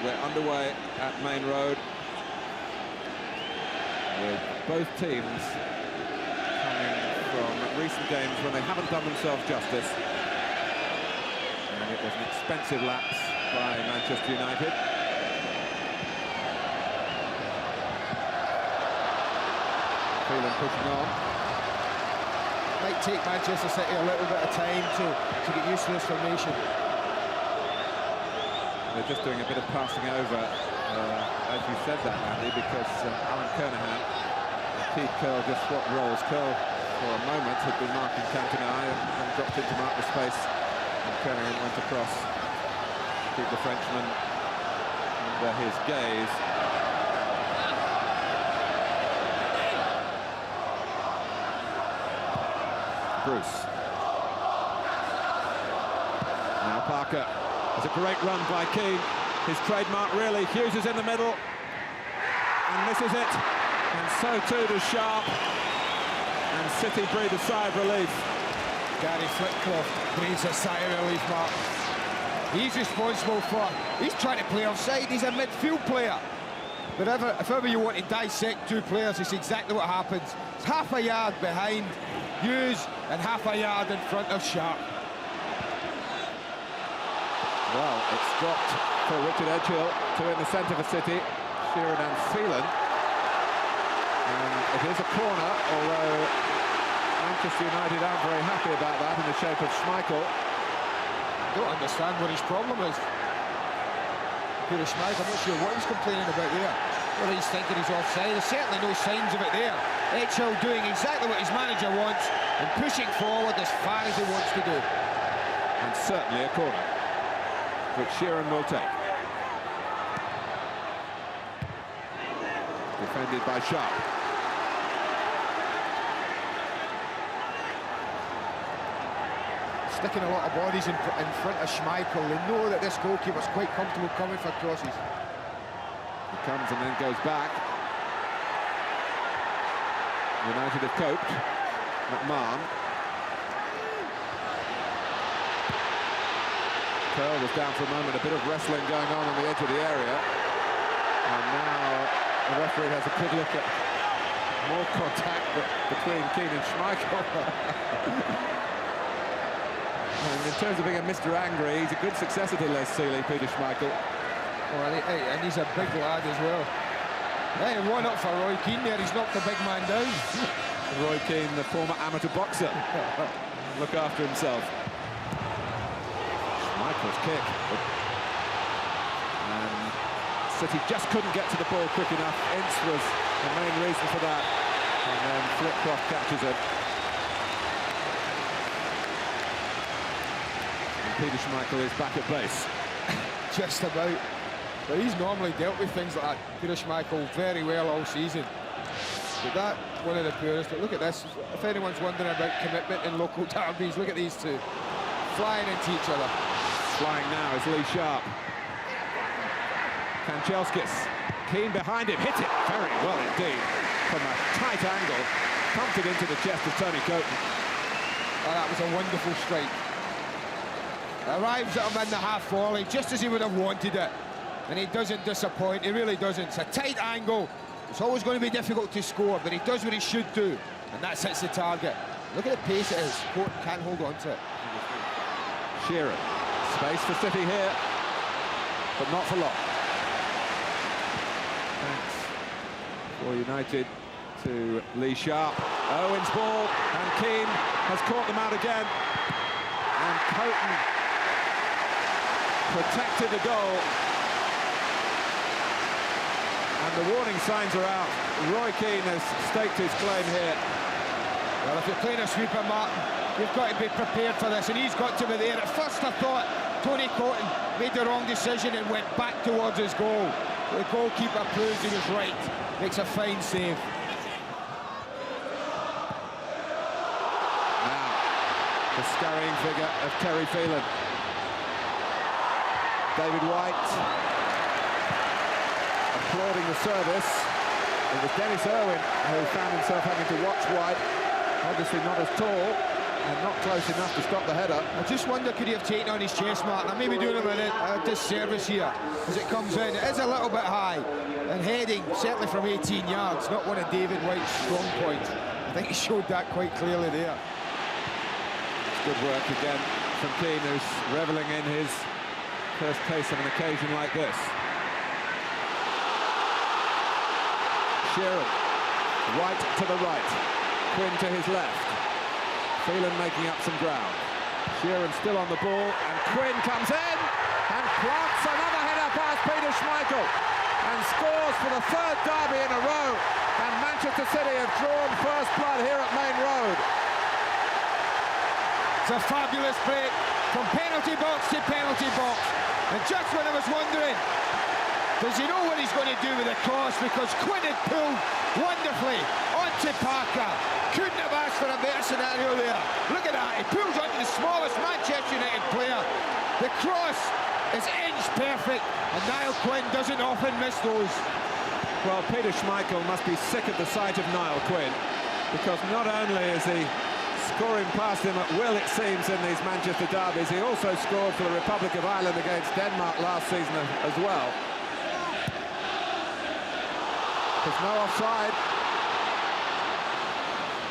we're underway at Main Road, with both teams coming from recent games when they haven't done themselves justice. And it was an expensive lapse by Manchester United. Keane pushing on. Might take Manchester City a little bit of time to get used to this formation. They're just doing a bit of passing over, as you said that, Andy, because Alan Kernahan, Keith Curl just swapped roles. Curl, for a moment, had been marking Cantona and dropped into mark the space. And Kernahan went across to keep the Frenchman under his gaze. Bruce. Now Parker. It's a great run by Keane. His trademark, really. Hughes is in the middle. And this is it. And so too does Sharp. And City breathe a sigh of relief. Gary Flitcroft breathes a sigh of relief, Mark. He's responsible for... He's trying to play offside. He's a midfield player. But if ever you want to dissect two players, it's exactly what happens. It's half a yard behind Hughes and half a yard in front of Sharp. Well, it's dropped for Richard Edgehill to in the centre for City. Sheeran and Phelan. And it is a corner, although Manchester United aren't very happy about that in the shape of Schmeichel. I don't understand what his problem is. Peter Schmeichel, I'm not sure what he's complaining about there. Whether he's thinking he's offside, there's certainly no signs of it there. Edgehill doing exactly what his manager wants and pushing forward as far as he wants to do. And certainly a corner, which Sheeran will take. Defended by Sharp. Sticking a lot of bodies in front of Schmeichel. They know that this goalkeeper's quite comfortable coming for crosses. He comes and then goes back. United have coped. McMahon. Curl was down for a moment, a bit of wrestling going on the edge of the area. And now the referee has a good look at more contact between Keane and Schmeichel. And in terms of being a Mr. Angry, he's a good successor to Les Seeley, Peter Schmeichel. Oh, and he's a big lad as well. Hey, one up for Roy Keane there, he's knocked the big man down. Roy Keane, the former amateur boxer. Look after himself. Schmeichel's kick. And City just couldn't get to the ball quick enough. Ince was the main reason for that. And then Flitcroft catches it. And Peter Schmeichel is back at base. Just about. But he's normally dealt with things like that, Peter Schmeichel, very well all season. But that, one of the purest. But look at this. If anyone's wondering about commitment in local derbies, look at these two. Flying into each other. Flying now is Lee Sharp. Kanchelskis. Keane behind him. Hit it very well indeed. From a tight angle. Pumped it into the chest of Tony Coton. Oh, that was a wonderful strike. Arrives at him in the half volley, just as he would have wanted it. And he doesn't disappoint, he really doesn't. It's a tight angle. It's always going to be difficult to score, but he does what he should do. And that hits the target. Look at the pace it is. Court can't hold on to it. Sheeran. Space for City here, but not for long. Thanks for United to Lee Sharp. Owen's ball, and Keane has caught them out again. And Coton protected the goal. And the warning signs are out. Roy Keane has staked his claim here. Well, if you're playing a sweeper, Martin, you've got to be prepared for this, and he's got to be there. At first I thought Tony Coton made the wrong decision and went back towards his goal. The goalkeeper proves he was right. Makes a fine save. Now, the scurrying figure of Terry Phelan. David White applauding the service. It was Dennis Irwin who found himself having to watch White, obviously not as tall, and not close enough to stop the header. I just wonder, could he have taken on his chest, Martin? I may be doing him a disservice here as it comes in. It is a little bit high, and heading, certainly from 18 yards, not one of David White's strong points. I think he showed that quite clearly there. It's good work again from Keane, who's revelling in his first case of an occasion like this. Sheeran, White to the right, Quinn to his left. Phelan making up some ground. Sheeran still on the ball, and Quinn comes in and plants another header past Peter Schmeichel and scores for the third derby in a row. And Manchester City have drawn first blood here at Main Road. It's a fabulous break from penalty box to penalty box. And just when I was wondering, does he know what he's going to do with the cross? Because Quinn had pulled wonderfully onto Parker. Couldn't have asked for a better scenario there. Look at that, he pulls onto the smallest Manchester United player. The cross is inch perfect, and Niall Quinn doesn't often miss those. Well, Peter Schmeichel must be sick at the sight of Niall Quinn, because not only is he scoring past him at will, it seems, in these Manchester derbies, he also scored for the Republic of Ireland against Denmark last season as well. There's no offside.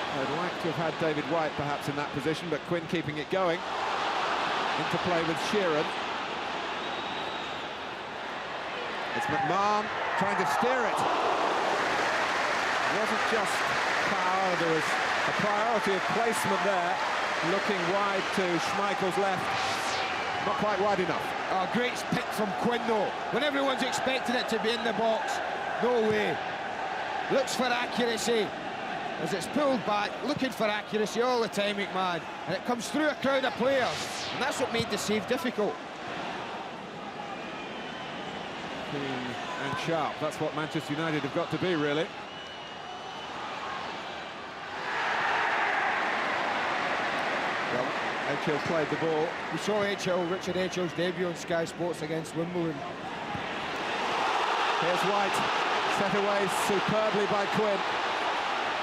I'd like to have had David White perhaps in that position, but Quinn keeping it going. Into play with Sheeran. It's McMahon trying to steer it. It wasn't just power, there was a priority of placement there, looking wide to Schmeichel's left. Not quite wide enough. Oh, great pick from Quinn though. When everyone's expecting it to be in the box, no way. Looks for accuracy as it's pulled back, looking for accuracy all the time, McMahon. And it comes through a crowd of players, and that's what made the save difficult. Keane and sharp, that's what Manchester United have got to be, really. Well, Edgehill played the ball. We saw Richard Edgehill's debut on Sky Sports against Wimbledon. Here's White, set away superbly by Quinn.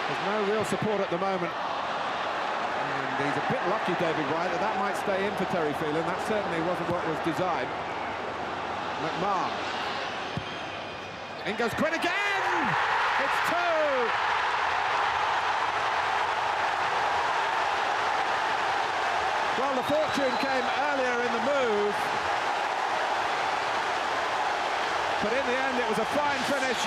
There's no real support at the moment. And he's a bit lucky, David White, that might stay in for Terry Phelan. That certainly wasn't what was designed. McMahon. In goes Quinn again! It's two! Well, the fortune came earlier in the move. But in the end, it was a fine finish.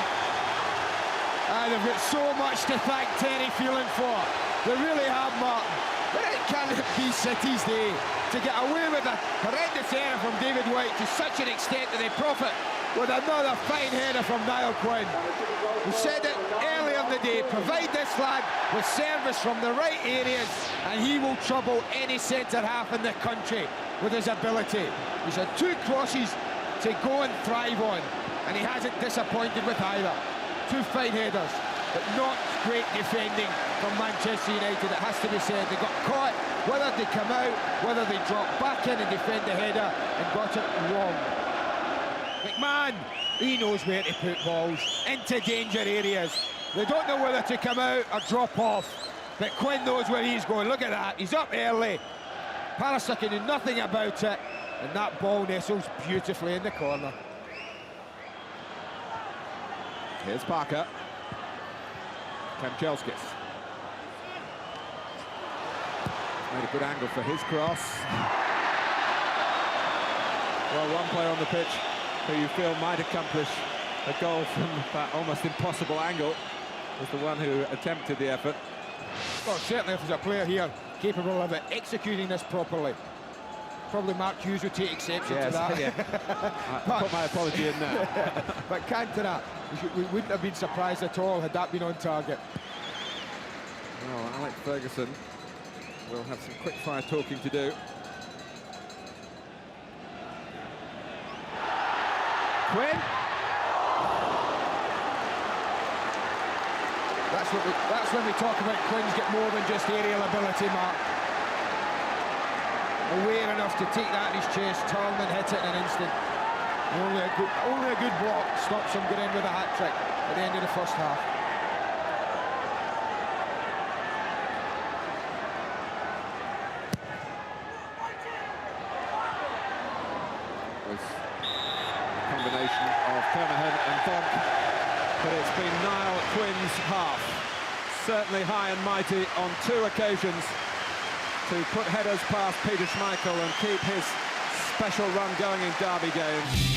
They've got so much to thank Terry Phelan for. They really have, Martin. But it can't be City's day to get away with a horrendous error from David White to such an extent that they profit with another fine header from Niall Quinn. We said it earlier in the day, provide this lad with service from the right areas and he will trouble any centre-half in the country with his ability. He's had two crosses to go and thrive on, and he hasn't disappointed with either. Two fine headers, but not great defending from Manchester United, it has to be said. They got caught, whether they come out, whether they drop back in and defend the header, and got it wrong. McMahon, he knows where to put balls, into danger areas. They don't know whether to come out or drop off, but Quinn knows where he's going. Look at that, he's up early. Pallister can do nothing about it, and that ball nestles beautifully in the corner. Here's Parker. Kamchelskis. Made a good angle for his cross. Well, one player on the pitch who you feel might accomplish a goal from that almost impossible angle was the one who attempted the effort. Well, certainly if there's a player here capable of executing this properly, probably Mark Hughes would take exception to that. Yeah. I put my apology in there. But Cantona, we wouldn't have been surprised at all had that been on target. Well, Alex Ferguson will have some quick-fire talking to do. Quinn. That's when we talk about Quinn's get more than just aerial ability, Mark. Aware enough to take that in his chest, turn and hit it in an instant. Only a good block stops him getting in with a hat-trick at the end of the first half. of Kernahan and Bonk, but it's been Niall Quinn's half. Certainly high and mighty on 2 occasions to put headers past Peter Schmeichel and keep his special run going in derby games.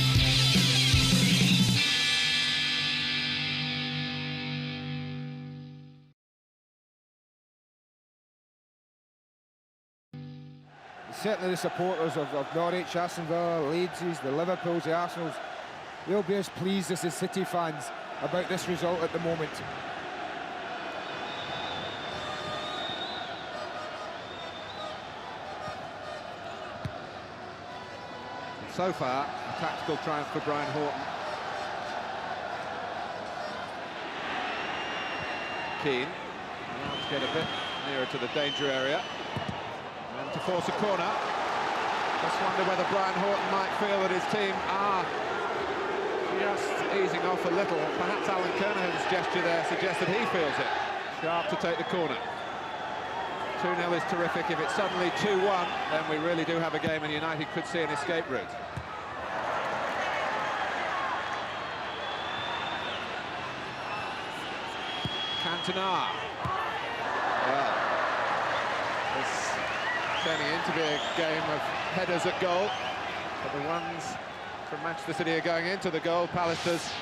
Certainly the supporters of Norwich, Aston Villa, Leeds, the Liverpools, the Arsenals, they'll be as pleased as the City fans about this result at the moment. So far, a tactical triumph for Brian Horton. Keane, allowed to get a bit nearer to the danger area. And to force a corner. Just wonder whether Brian Horton might feel that his team are just easing off a little. Perhaps Alan Kernahan's gesture there suggests that he feels it. Sharp to take the corner. 2-0 is terrific. If it's suddenly 2-1, then we really do have a game and United could see an escape route. Cantona. Well, it's turning into be a game of headers at goal, but the ones from Manchester City are going into the goal. Pallister's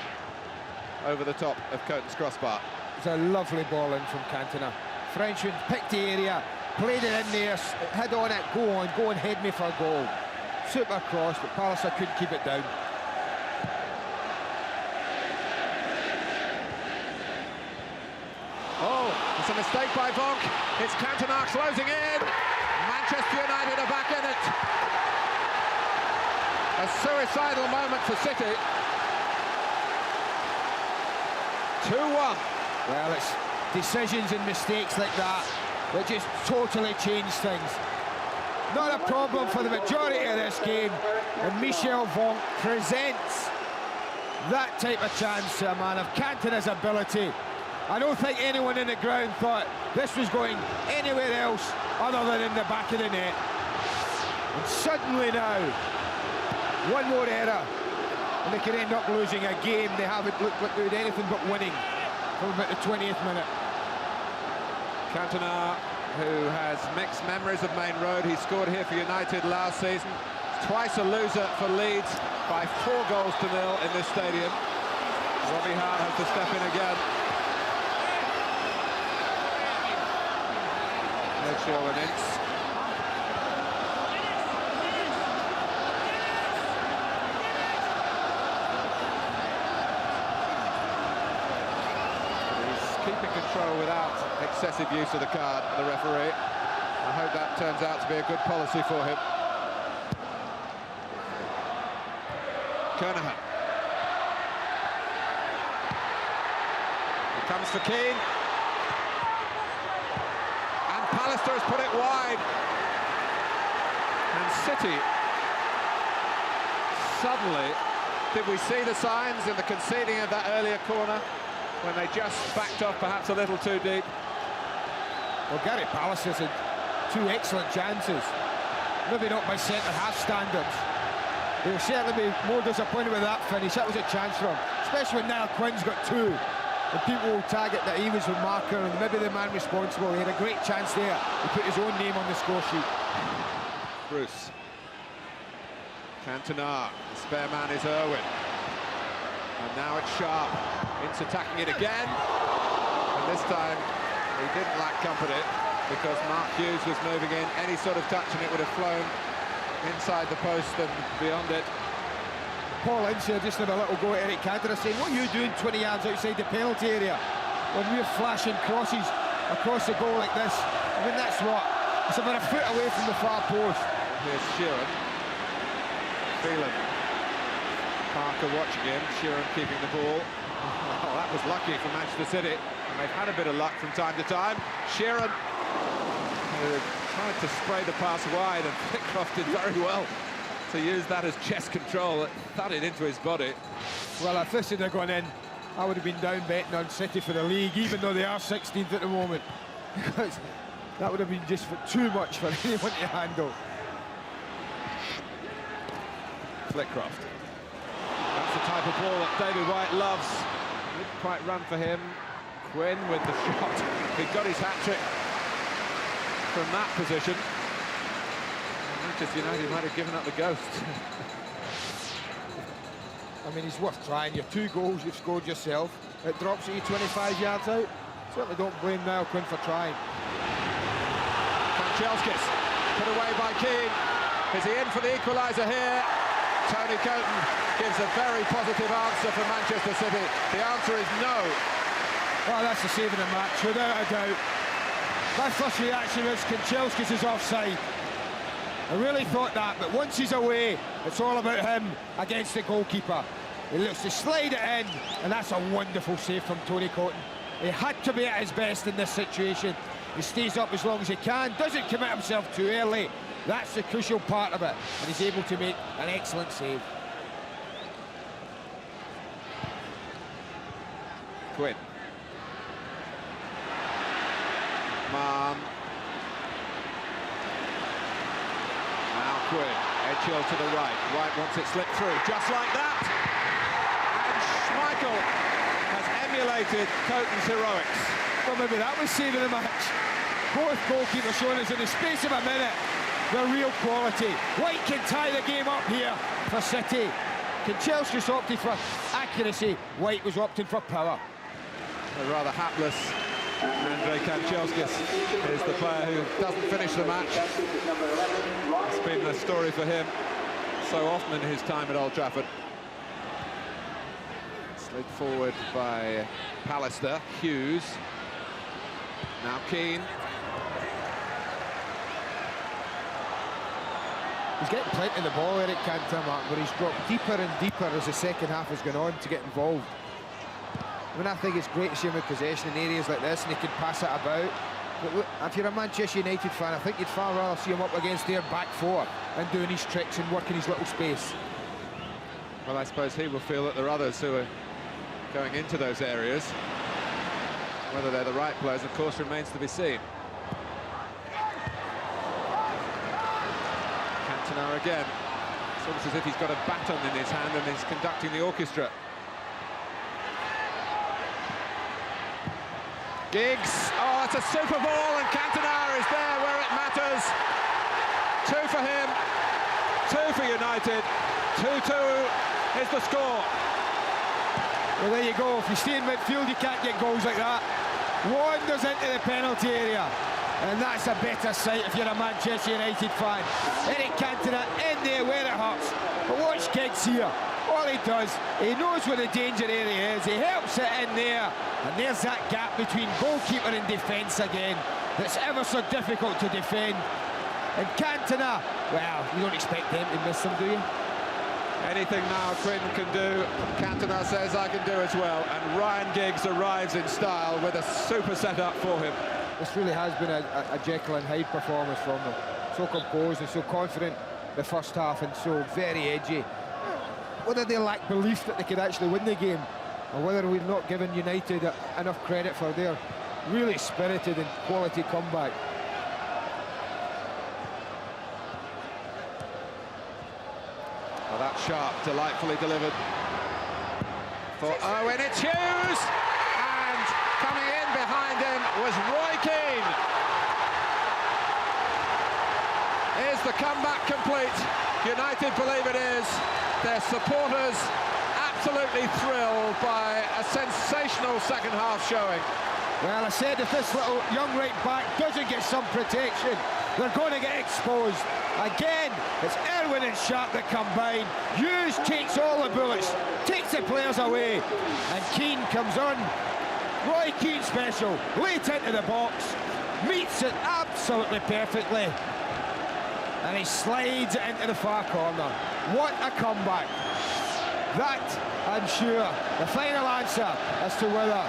over the top of Coton's crossbar. It's a lovely ball in from Cantona. Frenchman picked the area, played it in there, head on it, go and head me for a goal. Super cross, but Pallister couldn't keep it down. Oh, it's a mistake by Vonk. It's Cantona closing in. Manchester United are back in it. A suicidal moment for City. 2-1. Well, it's decisions and mistakes like that that just totally change things. Not a problem for the majority of this game, and Michel Vonk presents that type of chance to a man of Cantona's ability. I don't think anyone in the ground thought this was going anywhere else other than in the back of the net. And suddenly now, one more error, and they could end up losing a game they haven't looked like they did anything but winning from about the 20th minute. Cantona, who has mixed memories of Main Road. He scored here for United last season. Twice a loser for Leeds by 4 goals to 0 in this stadium. Robbie Hart has to step in again. Mitchell and Ince. He's keeping control without excessive use of the card, the referee. I hope that turns out to be a good policy for him. Kernahan. Here comes for Keane. And Pallister has put it wide. And City, suddenly, did we see the signs in the conceding of that earlier corner when they just backed off perhaps a little too deep? Well, Gary Pallister's had 2 excellent chances. Maybe not by centre-half standards. They'll certainly be more disappointed with that finish. That was a chance for him, especially when Niall Quinn's got 2. And people will tag it that he was the marker and maybe the man responsible. He had a great chance there to put his own name on the score sheet. Bruce. Cantona. The spare man is Irwin. And now it's Sharp. Ince attacking it again. And this time he didn't lack company because Mark Hughes was moving in. Any sort of touch and it would have flown inside the post and beyond it. Paul Ince here just had a little go at Eric Cantona saying, what are you doing 20 yards outside the penalty area when we're flashing crosses across the goal like this? I mean, that's what? It's about a foot away from the far post. Here's Sheeran. Phelan. Parker watching him. Sheeran keeping the ball. Oh, that was lucky for Manchester City. And they've had a bit of luck from time to time. Sheeran, who tried to spray the pass wide, and Flitcroft did very well to use that as chest control. It thudded into his body. Well, if this had gone in, I would have been down betting on City for the league, even though they are 16th at the moment. Because that would have been just too much for anyone to handle. Flitcroft. And That's the type of ball that David White loves. Didn't quite run for him. Quinn with the shot. He got his hat-trick from that position. Manchester United might have given up the ghost. I mean, he's worth trying. Your 2 goals you've scored yourself. It drops at you 25 yards out. Certainly don't blame Niall Quinn for trying. Kanchelskis put away by Keane. Is he in for the equaliser here? Tony Coton gives a very positive answer for Manchester City. The answer is no. Well, that's the save of the match, without a doubt. My first reaction was Kanchelskis is offside. I really thought that, but once he's away, it's all about him against the goalkeeper. He looks to slide it in, and that's a wonderful save from Tony Coton. He had to be at his best in this situation. He stays up as long as he can, doesn't commit himself too early. That's the crucial part of it, and he's able to make an excellent save. Quinn. Mann. Now Quinn, Edgehill to the right. White wants it slipped through, just like that. And Schmeichel has emulated Coton's heroics. Well, maybe that was saving the match. Both goalkeepers showing us in the space of a minute the real quality. White can tie the game up here for City. Kanchelskis opted for accuracy. White was opting for power. A rather hapless Andrei Kanchelskis is the player who doesn't finish the match. It's been a story for him so often in his time at Old Trafford. Slid forward by Pallister. Hughes. Now Keane. He's getting plenty of the ball, Eric Cantona, Mark, but he's dropped deeper and deeper as the second half has gone on to get involved. I mean, I think it's great to see him with possession in areas like this, and he can pass it about. But look, if you're a Manchester United fan, I think you'd far rather see him up against their back 4 and doing his tricks and working his little space. Well, I suppose he will feel that there are others who are going into those areas. Whether they're the right players, of course, remains to be seen. Cantona again. It's almost as if he's got a baton in his hand and he's conducting the orchestra. Giggs, oh, it's a super ball, and Cantona is there where it matters. 2 for him, 2 for United, 2-2 is the score. Well, there you go. If you stay in midfield, you can't get goals like that. Wanders into the penalty area, and that's a better sight if you're a Manchester United fan. Eric Cantona in there where it hurts. But watch Giggs here. All he does, he knows where the danger area is. He helps it in there, and there's that gap between goalkeeper and defence again. That's ever so difficult to defend. And Cantona, well, you don't expect him to miss them, do you? Anything now Quinn can do, Cantona says I can do as well, and Ryan Giggs arrives in style with a super setup for him. This really has been a Jekyll and Hyde performance from them. So composed and so confident the first half, and so very edgy. Whether they lack belief that they could actually win the game, or whether we've not given United enough credit for their really spirited and quality comeback. Well, that's sharp, delightfully delivered for Owen. It's Hughes, and coming in behind him was Roy Keane. Is the comeback complete? United believe it is. Their supporters absolutely thrilled by a sensational second half showing. Well, I said if this little young right back doesn't get some protection, they're going to get exposed. Again, it's Irwin and Sharp that combine. Hughes takes all the bullets, takes the players away, and Keane comes on. Roy Keane special, late into the box, meets it absolutely perfectly, and he slides it into the far corner. What a comeback. That, I'm sure, the final answer as to whether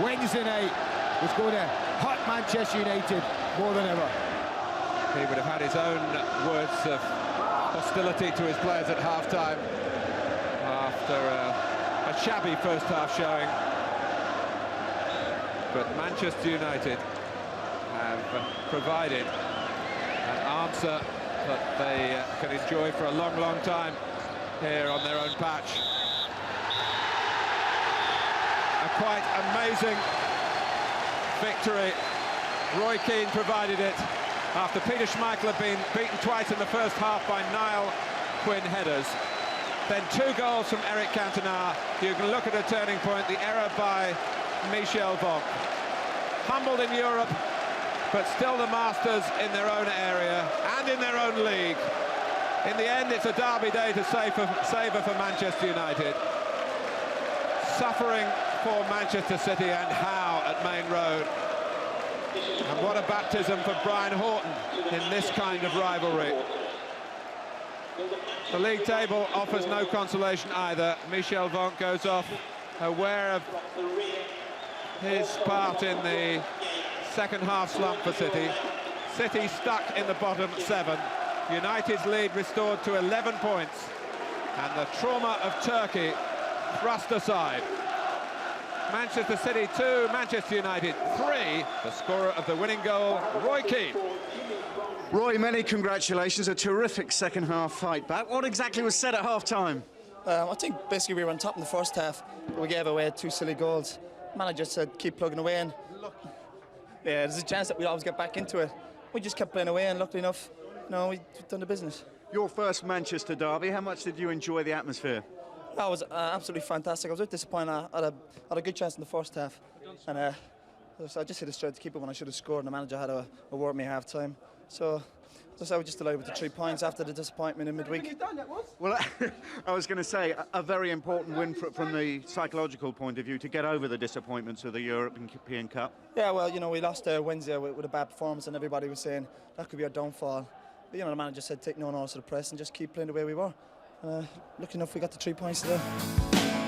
Wednesday night was going to hurt Manchester United more than ever. He would have had his own words of hostility to his players at half-time after a shabby first half showing. But Manchester United have provided an answer that they can enjoy for a long, long time here on their own patch. quite amazing victory. Roy Keane provided it after Peter Schmeichel had been beaten twice in the first half by Niall Quinn headers. Then 2 goals from Eric Cantona. You can look at a turning point, the error by Michel Vonk. Humbled in Europe, but still the masters in their own area and in their own league. In the end, it's a derby day to savour for Manchester United. Suffering for Manchester City, and how at Main Road. And what a baptism for Brian Horton in this kind of rivalry. The league table offers no consolation either. Michel Vonk goes off aware of his part in the second half slump for City. City stuck in the bottom 7. United's lead restored to 11 points. And the trauma of Turkey thrust aside. Manchester City 2, Manchester United 3. The scorer of the winning goal, Roy Keane. Roy, many congratulations. A terrific second half fight back. What exactly was said at half-time? I think basically we were on top in the first half, but we gave away 2 silly goals. Manager said keep plugging away, and yeah, there's a chance that we'd always get back into it. We just kept playing away, and luckily enough, we've done the business. Your first Manchester derby. How much did you enjoy the atmosphere? That was absolutely fantastic. I was a bit disappointed. I had a good chance in the first half, and I just hit it straight to keep it when I should have scored, and the manager had a word with me at half-time. So I was just delighted with the 3 points after the disappointment in midweek. Well, I was going to say, a very important win from the psychological point of view to get over the disappointments of the European Cup. Yeah, well, we lost Wednesday with a bad performance, and everybody was saying that could be our downfall. But, the manager said take no notice of the press and just keep playing the way we were. Lucky enough, we got the 3 points today.